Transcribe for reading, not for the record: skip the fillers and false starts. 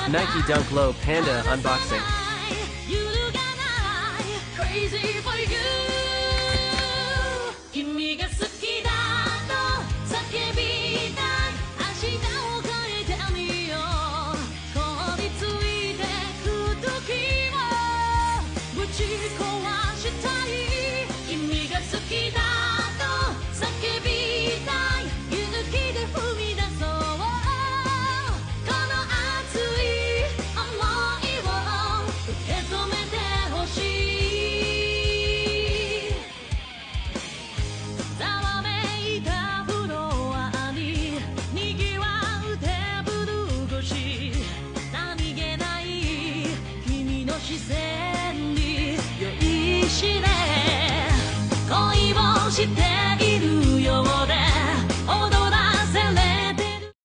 Nike Dunk Low Panda unboxing. Crazy for you 君が好きだと叫びたい明日を変えてみよう凍りついてく時をぶち壊したい君が好きだと叫びたい勇気で踏み出そうこの熱い想いを受け止めてほしいざわめいたフロアに賑わうテーブル越し何気ない君の視線に酔いしれ恋をして